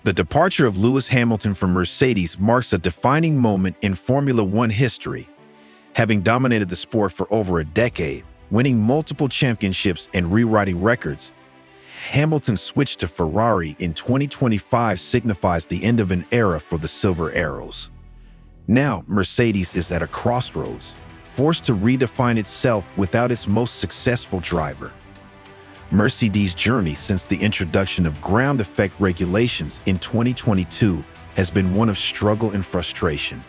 The departure of Lewis Hamilton from Mercedes marks a defining moment in Formula One history. Having dominated the sport for over a decade, winning multiple championships and rewriting records, Hamilton's switch to Ferrari in 2025 signifies the end of an era for the Silver Arrows. Now, Mercedes is at a crossroads, forced to redefine itself without its most successful driver. Mercedes' journey since the introduction of ground effect regulations in 2022 has been one of struggle and frustration.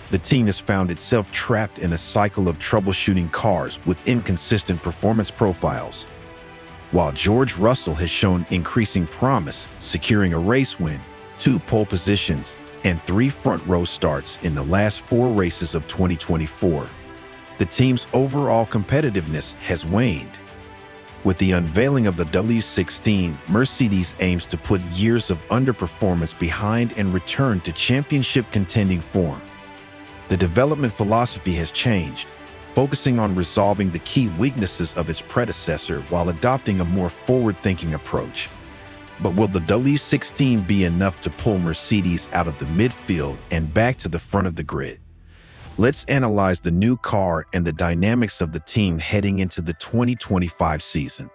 The team has found itself trapped in a cycle of troubleshooting cars with inconsistent performance profiles. While George Russell has shown increasing promise, securing a race win, 2 pole positions, and 3 front-row starts in the last 4 races of 2024, the team's overall competitiveness has waned. With the unveiling of the W16, Mercedes aims to put years of underperformance behind and return to championship contending form. The development philosophy has changed, focusing on resolving the key weaknesses of its predecessor while adopting a more forward-thinking approach. But will the W16 be enough to pull Mercedes out of the midfield and back to the front of the grid? Let's analyze the new car and the dynamics of the team heading into the 2025 season.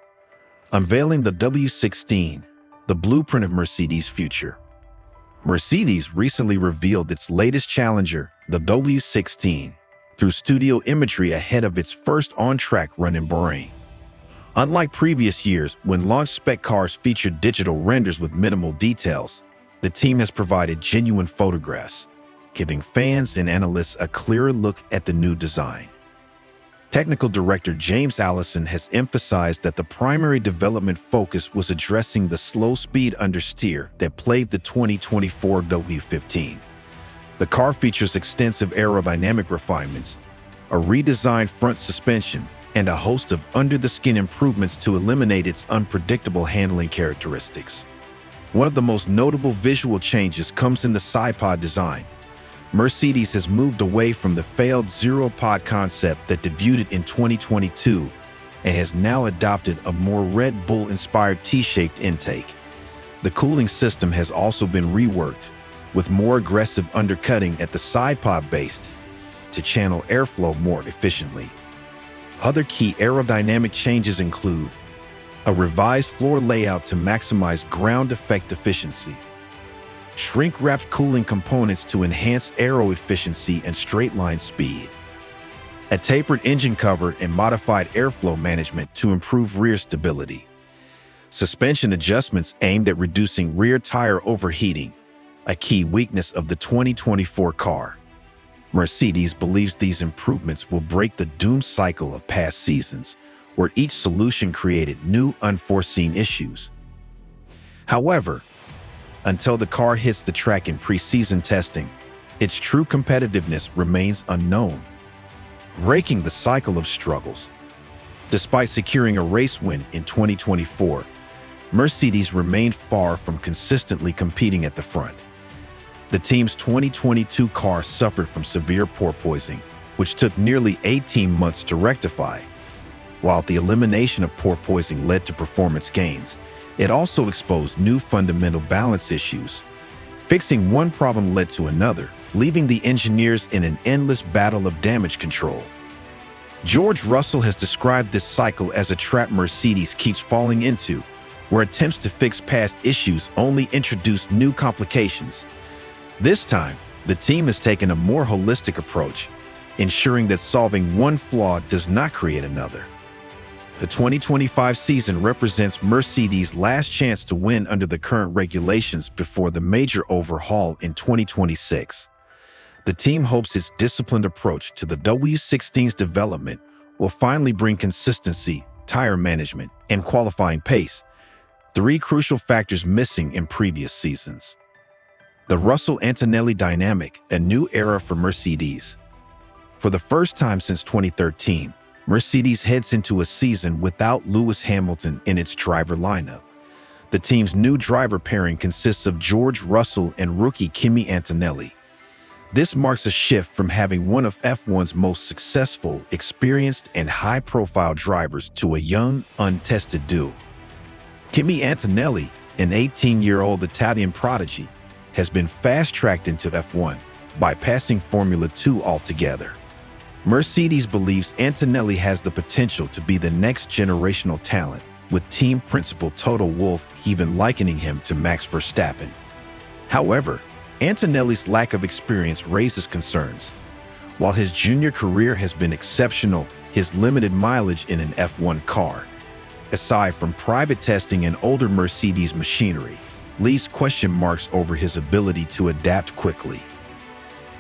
Unveiling the W16, the blueprint of Mercedes' future. Mercedes recently revealed its latest challenger, the W16, through studio imagery ahead of its first on-track run in Bahrain. Unlike previous years, when launch spec cars featured digital renders with minimal details, the team has provided genuine photographs, giving fans and analysts a clearer look at the new design. Technical director James Allison has emphasized that the primary development focus was addressing the slow speed understeer that plagued the 2024 W15. The car features extensive aerodynamic refinements, a redesigned front suspension, and a host of under-the-skin improvements to eliminate its unpredictable handling characteristics. One of the most notable visual changes comes in the side pod design. Mercedes has moved away from the failed zero-pod concept that debuted in 2022 and has now adopted a more Red Bull-inspired T-shaped intake. The cooling system has also been reworked, with more aggressive undercutting at the side pod base to channel airflow more efficiently. Other key aerodynamic changes include a revised floor layout to maximize ground effect efficiency, shrink-wrapped cooling components to enhance aero efficiency and straight-line speed, a tapered engine cover and modified airflow management to improve rear stability, suspension adjustments aimed at reducing rear tire overheating, a key weakness of the 2024 car. Mercedes believes these improvements will break the doom cycle of past seasons, where each solution created new unforeseen issues. However, until the car hits the track in pre-season testing, its true competitiveness remains unknown, breaking the cycle of struggles. Despite securing a race win in 2024, Mercedes remained far from consistently competing at the front. The team's 2022 car suffered from severe porpoising, which took nearly 18 months to rectify. While the elimination of porpoising led to performance gains, it also exposed new fundamental balance issues. Fixing one problem led to another, leaving the engineers in an endless battle of damage control. George Russell has described this cycle as a trap Mercedes keeps falling into, where attempts to fix past issues only introduce new complications. This time, the team has taken a more holistic approach, ensuring that solving one flaw does not create another. The 2025 season represents Mercedes' last chance to win under the current regulations before the major overhaul in 2026. The team hopes its disciplined approach to the W16's development will finally bring consistency, tire management, and qualifying pace, 3 crucial factors missing in previous seasons. The Russell-Antonelli dynamic, a new era for Mercedes. For the first time since 2013, Mercedes heads into a season without Lewis Hamilton in its driver lineup. The team's new driver pairing consists of George Russell and rookie Kimi Antonelli. This marks a shift from having one of F1's most successful, experienced, and high-profile drivers to a young, untested duo. Kimi Antonelli, an 18-year-old Italian prodigy, has been fast-tracked into F1, bypassing Formula 2 altogether. Mercedes believes Antonelli has the potential to be the next generational talent, with team principal Toto Wolff even likening him to Max Verstappen. However, Antonelli's lack of experience raises concerns. While his junior career has been exceptional, his limited mileage in an F1 car, aside from private testing and older Mercedes machinery, leaves question marks over his ability to adapt quickly.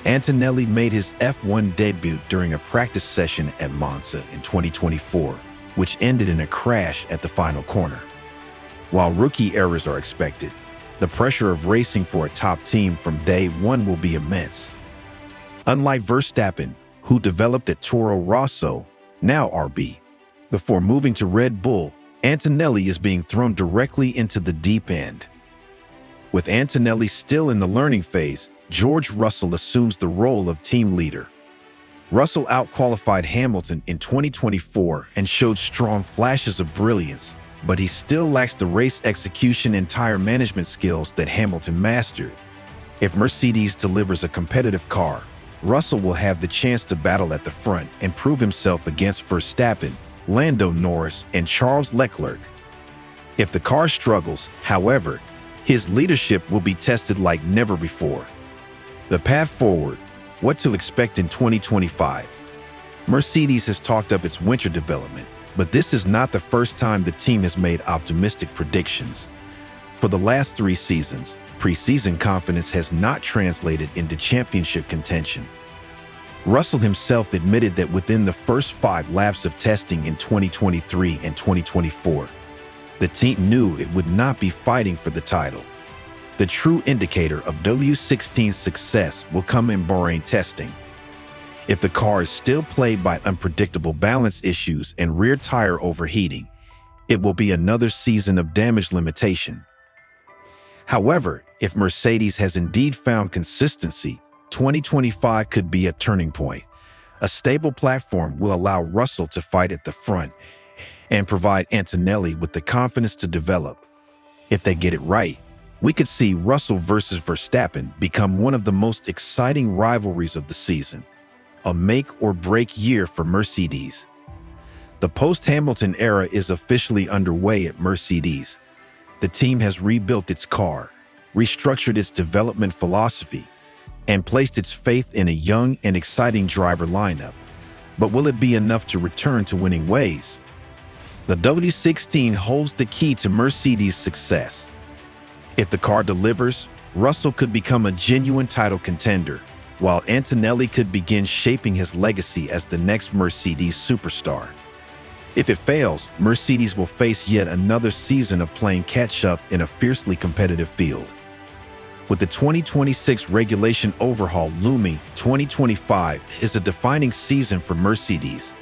Antonelli made his F1 debut during a practice session at Monza in 2024, which ended in a crash at the final corner. While rookie errors are expected, the pressure of racing for a top team from day one will be immense. Unlike Verstappen, who developed at Toro Rosso, now RB, before moving to Red Bull, Antonelli is being thrown directly into the deep end. With Antonelli still in the learning phase, George Russell assumes the role of team leader. Russell outqualified Hamilton in 2024 and showed strong flashes of brilliance, but he still lacks the race execution and tire management skills that Hamilton mastered. If Mercedes delivers a competitive car, Russell will have the chance to battle at the front and prove himself against Verstappen, Lando Norris, and Charles Leclerc. If the car struggles, however, his leadership will be tested like never before. The path forward, what to expect in 2025. Mercedes has talked up its winter development, but this is not the first time the team has made optimistic predictions. For the last 3 seasons, preseason confidence has not translated into championship contention. Russell himself admitted that within the first 5 laps of testing in 2023 and 2024, the team knew it would not be fighting for the title. The true indicator of W16's success will come in Bahrain testing. If the car is still plagued by unpredictable balance issues and rear tire overheating, it will be another season of damage limitation. However, if Mercedes has indeed found consistency, 2025 could be a turning point. A stable platform will allow Russell to fight at the front and provide Antonelli with the confidence to develop. If they get it right, we could see Russell versus Verstappen become one of the most exciting rivalries of the season, a make-or-break year for Mercedes. The post-Hamilton era is officially underway at Mercedes. The team has rebuilt its car, restructured its development philosophy, and placed its faith in a young and exciting driver lineup. But will it be enough to return to winning ways? The W16 holds the key to Mercedes' success. If the car delivers, Russell could become a genuine title contender, while Antonelli could begin shaping his legacy as the next Mercedes superstar. If it fails, Mercedes will face yet another season of playing catch-up in a fiercely competitive field. With the 2026 regulation overhaul looming, 2025 is a defining season for Mercedes.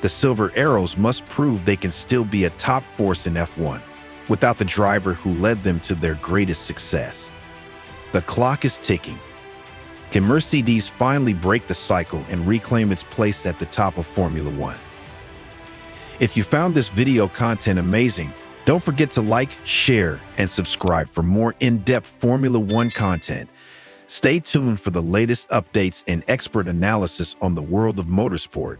The Silver Arrows must prove they can still be a top force in F1, without the driver who led them to their greatest success. The clock is ticking. Can Mercedes finally break the cycle and reclaim its place at the top of Formula One? If you found this video content amazing, don't forget to like, share, and subscribe for more in-depth Formula One content. Stay tuned for the latest updates and expert analysis on the world of motorsport.